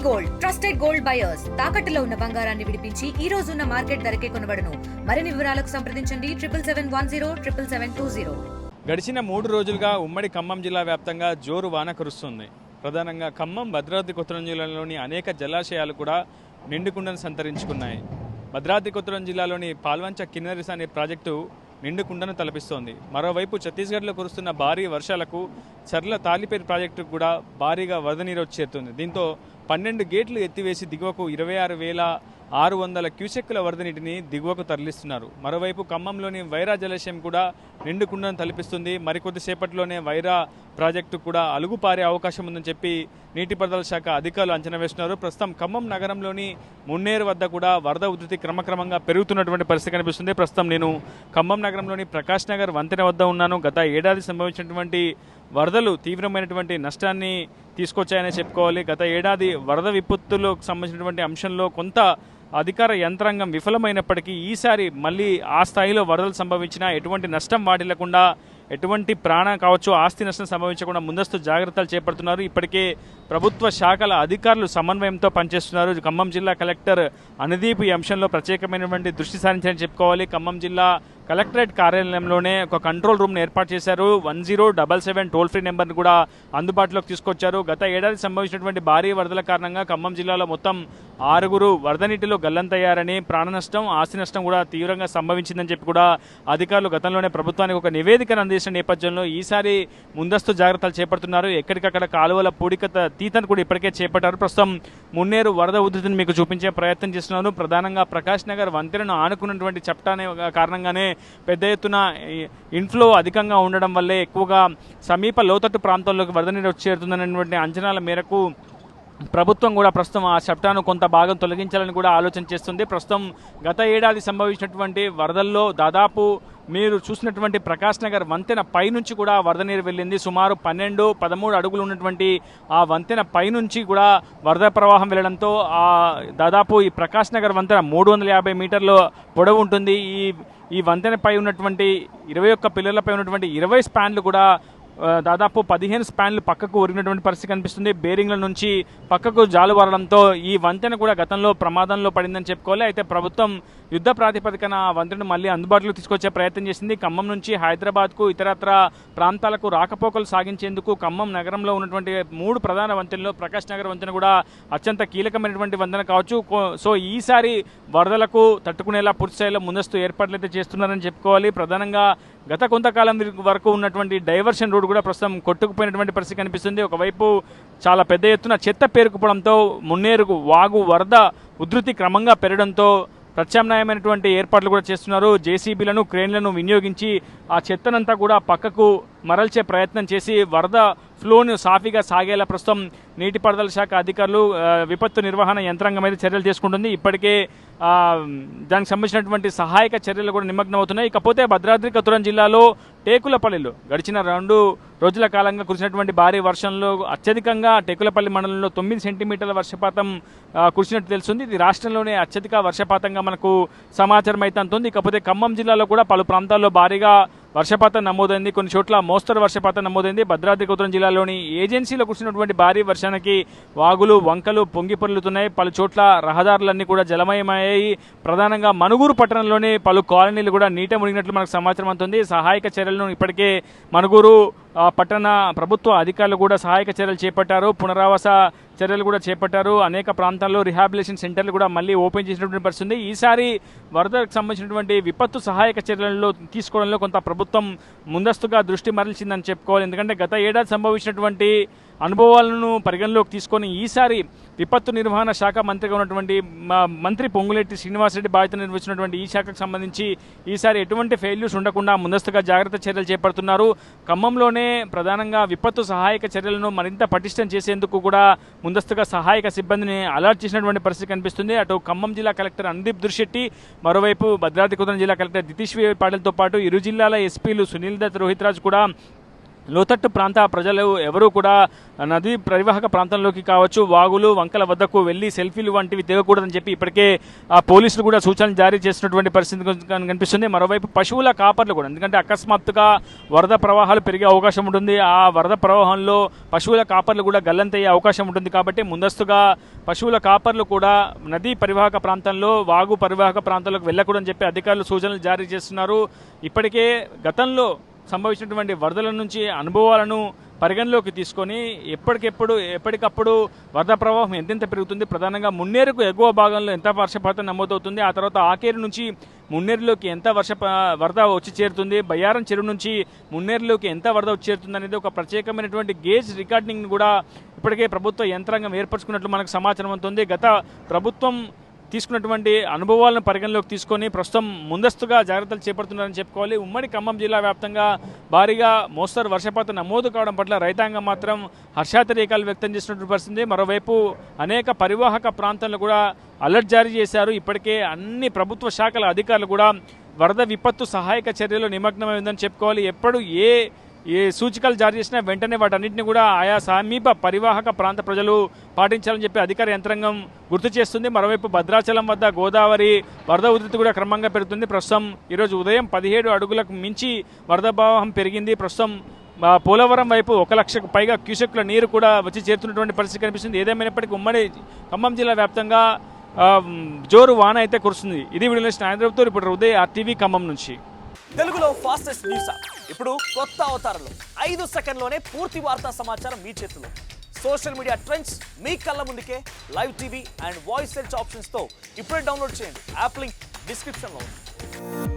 Gold trusted gold buyers తాకట్టులో ఉన్న బంగారాన్ని విడిపించి ఈ రోజు ఉన్న మార్కెట్ ధరకే కొనబడును. మరిన్ని వివరాలకు సంప్రదించండి 7771077720. గడిచిన 3 రోజులుగా ఉమ్మడి ఖమ్మం జిల్లా వ్యాప్తంగా జోరు వాన కురుస్తుంది. ప్రధానంగా ఖమ్మం, భద్రాద్రి కొత్తగూడెం జిల్లాలోని అనేక జలాశయాలు కూడా నిండుకుండను సంతరించుకున్నాయి. భద్రాద్రి కొత్తగూడెం జిల్లాలోని పాల్వంచ కిన్నెరస అనే ప్రాజెక్టు నిండుకుండను తలపిస్తోంది. మరోవైపు ఛత్తీస్గఢ్లో కురుస్తున్న భారీ వర్షాలకు చర్ల తాలిపేరు ప్రాజెక్టుకు కూడా భారీగా వరద నీరు వచ్చి చేరుతుంది. దీంతో 12 గేట్లు ఎత్తివేసి దిగువకు 26,600 క్యూసెక్కుల వరద నీటిని దిగువకు తరలిస్తున్నారు. మరోవైపు ఖమ్మంలోని వైరా జలాశయం కూడా నిండుకుండను తలపిస్తుంది. మరికొద్దిసేపట్లోనే వైరా ప్రాజెక్టు కూడా అలుగుపారే అవకాశం ఉందని చెప్పి నీటిపారుదల శాఖ అధికారులు అంచనా వేస్తున్నారు. ప్రస్తుతం ఖమ్మం నగరంలోని మున్నేరు వద్ద కూడా వరద ఉధృతి క్రమక్రమంగా పెరుగుతున్నటువంటి పరిస్థితి కనిపిస్తుంది. ప్రస్తుతం నేను ఖమ్మం నగరంలోని ప్రకాష్ నగర్ వంతెన వద్ద ఉన్నాను. గత ఏడాది సంభవించినటువంటి వరదలు తీవ్రమైనటువంటి నష్టాన్ని తీసుకొచ్చాయనే చెప్పుకోవాలి. గత ఏడాది వరద విపత్తులకు సంబంధించినటువంటి అంశంలో కొంత అధికార యంత్రాంగం విఫలమైనప్పటికీ ఈసారి మళ్ళీ ఆ స్థాయిలో వరదలు సంభవించినా ఎటువంటి నష్టం వాటిల్లకుండా, ఎటువంటి ప్రాణం కావచ్చు ఆస్తి నష్టం సంభవించకుండా ముందస్తు జాగ్రత్తలు చేపడుతున్నారు. ఇప్పటికే ప్రభుత్వ శాఖల అధికారులు సమన్వయంతో పనిచేస్తున్నారు. ఖమ్మం జిల్లా కలెక్టర్ అనుదీప్ ఈ అంశంలో ప్రత్యేకమైనటువంటి దృష్టి సారించారని చెప్పుకోవాలి. ఖమ్మం జిల్లా కలెక్టరేట్ కార్యాలయంలోనే ఒక కంట్రోల్ రూమ్ను ఏర్పాటు చేశారు. 1077 టోల్ ఫ్రీ నెంబర్ను కూడా అందుబాటులోకి తీసుకొచ్చారు. గత ఏడాది సంభవించినటువంటి భారీ వరదల కారణంగా ఖమ్మం జిల్లాలో మొత్తం 6 వరద నీటిలో గల్లంతయ్యారని, ప్రాణ నష్టం, ఆస్తి నష్టం కూడా తీవ్రంగా సంభవించిందని చెప్పి కూడా అధికారులు గతంలోనే ప్రభుత్వానికి ఒక నివేదికను అందించిన నేపథ్యంలో ఈసారి ముందస్తు జాగ్రత్తలు చేపడుతున్నారు. ఎక్కడికక్కడ కాలువల పూడికత తీతను కూడా ఇప్పటికే చేపట్టారు. ప్రస్తుతం మున్నేరు వరద ఉధృతిని మీకు చూపించే ప్రయత్నం చేస్తున్నారు. ప్రధానంగా ప్రకాష్ నగర్ వంతెనను ఆనుకున్నటువంటి చప్టానే కారణంగానే పెద్ద ఎత్తున ఇన్ఫ్లో అధికంగా ఉండడం వల్లే ఎక్కువగా సమీప లోతట్టు ప్రాంతాల్లోకి వరద నీరు వచ్చి చేరుతుందనేటువంటి అంచనాల మేరకు ప్రభుత్వం కూడా ప్రస్తుతం ఆ చప్టాను కొంత భాగం తొలగించాలని కూడా ఆలోచన చేస్తుంది. ప్రస్తుతం గత ఏడాది సంభవించినటువంటి వరదల్లో దాదాపు మీరు చూసినటువంటి ప్రకాష్ నగర్ వంతెన పైనుంచి కూడా వరద నీరు వెళ్ళింది. సుమారు 12-13 అడుగులు ఉన్నటువంటి ఆ వంతెన పైనుంచి కూడా వరద ప్రవాహం వెళ్ళడంతో దాదాపు ఈ ప్రకాష్ నగర్ వంతెన 350 మీటర్ల పొడవు ఉంటుంది. ఈ వంతెనపై ఉన్నటువంటి 21 పిల్లర్లపై ఉన్నటువంటి 20 స్పాన్లు కూడా దాదాపు 15 స్పాన్లు పక్కకు ఒరిగినటువంటి పరిస్థితి కనిపిస్తుంది. బేరింగ్ల నుంచి పక్కకు జాలువారడంతో ఈ వంతెన కూడా గతంలో ప్రమాదంలో పడిందని చెప్పుకోవాలి. అయితే ప్రభుత్వం యుద్ధ ప్రాతిపదికన ఆ వంతెనను మళ్ళీ అందుబాటులోకి తీసుకొచ్చే ప్రయత్నం చేసింది. ఖమ్మం నుంచి హైదరాబాద్కు ఇతరత్ర ప్రాంతాలకు రాకపోకలు సాగించేందుకు ఖమ్మం నగరంలో ఉన్నటువంటి 3 ప్రధాన వంతెనలో ప్రకాష్ నగర్ వంతెన కూడా అత్యంత కీలకమైనటువంటి వంతెన కావచ్చు. సో ఈసారి వరదలకు తట్టుకునేలా పూర్తిస్థాయిలో ముందస్తు ఏర్పాట్లు అయితే చేస్తున్నారని చెప్పుకోవాలి. ప్రధానంగా గత కొంతకాలం వరకు ఉన్నటువంటి డైవర్షన్ రోడ్ కూడా ప్రస్తుతం కొట్టుకుపోయినటువంటి పరిస్థితి కనిపిస్తుంది. ఒకవైపు చాలా పెద్ద ఎత్తున చెత్త పేరుకుపోవడంతో మున్నేరుకు వాగు వరద ఉధృతి క్రమంగా పెరగడంతో ప్రత్యామ్నాయమైనటువంటి ఏర్పాట్లు కూడా చేస్తున్నారు. జేసీబీలను, క్రేన్లను వినియోగించి ఆ చెత్తనంతా కూడా పక్కకు మరల్చే ప్రయత్నం చేసి వరద ఫ్లోను సాఫీగా సాగేలా ప్రస్తుతం నీటిపారుదల శాఖ అధికారులు, విపత్తు నిర్వహణ యంత్రాంగం అయితే చర్యలు తీసుకుంటుంది. ఇప్పటికే దానికి సంబంధించినటువంటి సహాయక చర్యలు కూడా నిమగ్నం అవుతున్నాయి. ఇకపోతే భద్రాద్రి కొత్తగూడెం జిల్లాలో టేకులపల్లిలో గడిచిన 2 రోజుల కాలంగా కురిసినటువంటి భారీ వర్షంలో అత్యధికంగా టేకులపల్లి మండలంలో 9 సెంటీమీటర్ల వర్షపాతం కురిసినట్టు తెలుస్తుంది. ఇది రాష్ట్రంలోనే అత్యధిక వర్షపాతంగా మనకు సమాచారం అయితే అందుతుంది. ఇకపోతే ఖమ్మం జిల్లాలో కూడా పలు ప్రాంతాల్లో భారీగా వర్షపాతం నమోదైంది. కొన్ని చోట్ల మోస్తరు వర్షపాతం నమోదైంది. భద్రాద్రి కొత్తగూడెం జిల్లాలోని ఏజెన్సీలో కురిసినటువంటి భారీ వర్షానికి వాగులు, వంకలు పొంగి పొర్లుతున్నాయి. పలు చోట్ల రహదారులన్నీ కూడా జలమయమయ్యాయి. ప్రధానంగా మనుగూరు పట్టణంలోని పలు కాలనీలు కూడా నీట మునిగినట్లు మనకు సమాచారం అందుతుంది. సహాయక చర్యలను ఇప్పటికే మనుగూరు పట్టణ ప్రభుత్వ అధికారులు కూడా సహాయక చర్యలు చేపట్టారు. పునరావాస చర్యలు కూడా చేపట్టారు. అనేక ప్రాంతాల్లో రిహాబిలిటేషన్ సెంటర్లు కూడా మళ్ళీ ఓపెన్ చేసినటువంటి పరిస్థితి. ఈసారి వరదకు సంబంధించినటువంటి విపత్తు సహాయక చర్యలలో తీసుకోవడంలో కొంత ప్రభుత్వం ముందస్తుగా దృష్టి మరల్చిందని చెప్పుకోవాలి. ఎందుకంటే గత ఏడాది సంభవించినటువంటి అనుభవాలను పరిగణలోకి తీసుకొని ఈసారి విపత్తు నిర్వహణ శాఖ మంత్రిగా ఉన్నటువంటి మంత్రి పొంగులేటి శ్రీనివాసరెడ్డి బాధ్యత నిర్వహించినటువంటి ఈ శాఖకు సంబంధించి ఈసారి ఎటువంటి ఫెయిల్యూర్స్ ఉండకుండా ముందస్తుగా జాగ్రత్త చర్యలు చేపడుతున్నారు. ఖమ్మంలోనే ప్రధానంగా విపత్తు సహాయక చర్యలను మరింత పటిష్టం చేసేందుకు కూడా ముందస్తుగా సహాయక సిబ్బందిని అలర్ట్ చేసినటువంటి పరిస్థితి కనిపిస్తుంది. అటు ఖమ్మం జిల్లా కలెక్టర్ అనుదీప్ దుర్శెట్టి, మరోవైపు భద్రాద్రి కొత్తగూడెం జిల్లా కలెక్టర్ దితీష్ పాటిల్తో పాటు ఇరు జిల్లాల ఎస్పీలు సునీల్ దత్, రోహిత్ రాజ్ కూడా లోతట్టు ప్రాంత ప్రజలు ఎవరూ కూడా నదీ పరివాహక ప్రాంతంలోకి కావచ్చు, వాగులు వంకల వద్దకు వెళ్ళి సెల్ఫీలు వంటివి దిగకూడదని చెప్పి ఇప్పటికే పోలీసులు కూడా సూచనలు జారీ చేసినటువంటి పరిస్థితి కనిపిస్తుంది. మరోవైపు పశువుల కాపర్లు కూడా, ఎందుకంటే అకస్మాత్తుగా వరద ప్రవాహాలు పెరిగే అవకాశం ఉంటుంది. ఆ వరద ప్రవాహంలో పశువుల కాపర్లు కూడా గల్లంతయ్యే అవకాశం ఉంటుంది. కాబట్టి ముందస్తుగా పశువుల కాపర్లు కూడా నదీ పరివాహక ప్రాంతంలో, వాగు పరివాహక ప్రాంతాలకు వెళ్ళకూడదని చెప్పి అధికారులు సూచనలు జారీ చేస్తున్నారు. ఇప్పటికే గతంలో సంభవించినటువంటి వరదల నుంచి అనుభవాలను పరిగణలోకి తీసుకొని ఎప్పటికప్పుడు వరద ప్రవాహం ఎంతెంత పెరుగుతుంది, ప్రధానంగా మున్నేరుకు ఎగువ భాగంలో ఎంత వర్షపాతం నమోదవుతుంది, ఆ తర్వాత ఆకేరు నుంచి మున్నేరులోకి ఎంత వరద వచ్చి చేరుతుంది, బయ్యారం చెరువు నుంచి మున్నేరులోకి ఎంత వరద వచ్చి చేరుతుంది అనేది ఒక ప్రత్యేకమైనటువంటి గేజ్ రికార్డింగ్ కూడా ఇప్పటికే ప్రభుత్వ యంత్రాంగం ఏర్పరచుకున్నట్లు మనకు సమాచారం అవుతుంది. గత ప్రభుత్వం తీసుకున్నటువంటి అనుభవాలను పరిగణలోకి తీసుకొని ప్రస్తుతం ముందస్తుగా జాగ్రత్తలు చేపడుతున్నారని చెప్పుకోవాలి. ఉమ్మడి ఖమ్మం జిల్లా వ్యాప్తంగా భారీగా మోస్తరు వర్షపాతం నమోదు కావడం పట్ల రైతాంగం మాత్రం హర్షాతిరేకాలు వ్యక్తం చేసినటువంటి పరిస్థితి. మరోవైపు అనేక పరివాహక ప్రాంతాల్లో కూడా అలర్ట్ జారీ చేశారు. ఇప్పటికే అన్ని ప్రభుత్వ శాఖల అధికారులు కూడా వరద విపత్తు సహాయక చర్యలో నిమగ్నమైందని చెప్పుకోవాలి. ఎప్పుడు ఏ సూచికలు జారీ చేసినా వెంటనే వాటన్నింటినీ కూడా ఆయా సమీప పరివాహక ప్రాంత ప్రజలు పాటించాలని చెప్పి అధికార యంత్రాంగం గుర్తు చేస్తుంది. మరోవైపు భద్రాచలం వద్ద గోదావరి వరద ఉధృతి కూడా క్రమంగా పెరుగుతుంది. ప్రస్తుతం ఈరోజు ఉదయం 17 అడుగులకు మించి వరద ప్రవాహం పెరిగింది. ప్రస్తుతం పోలవరం వైపు 1 లక్షకు పైగా క్యూసెక్ల నీరు కూడా వచ్చి చేరుతున్నటువంటి పరిస్థితి కనిపిస్తుంది. ఏదేమైనప్పటికీ ఉమ్మడి ఖమ్మం జిల్లా వ్యాప్తంగా జోరు వాన అయితే కురుస్తుంది. ఇది వీడియో హైదరాబాద్తో ఇప్పుడు ఉదయ్ RTV ఖమ్మం నుంచి. తెలుగులో ఫాస్టెస్ట్ న్యూస్ ఇప్పుడు కొత్త అవతారంలో 5 సెకండ్లోనే పూర్తి వార్తా సమాచారం మీ చేతిలో. సోషల్ మీడియా ట్రెండ్స్ మీ కళ్ళ ముందుకే live TV and voice search ఆప్షన్స్తో ఇప్పుడే డౌన్లోడ్ చేయండి. యాప్ లింక్ డిస్క్రిప్షన్లో ఉంది.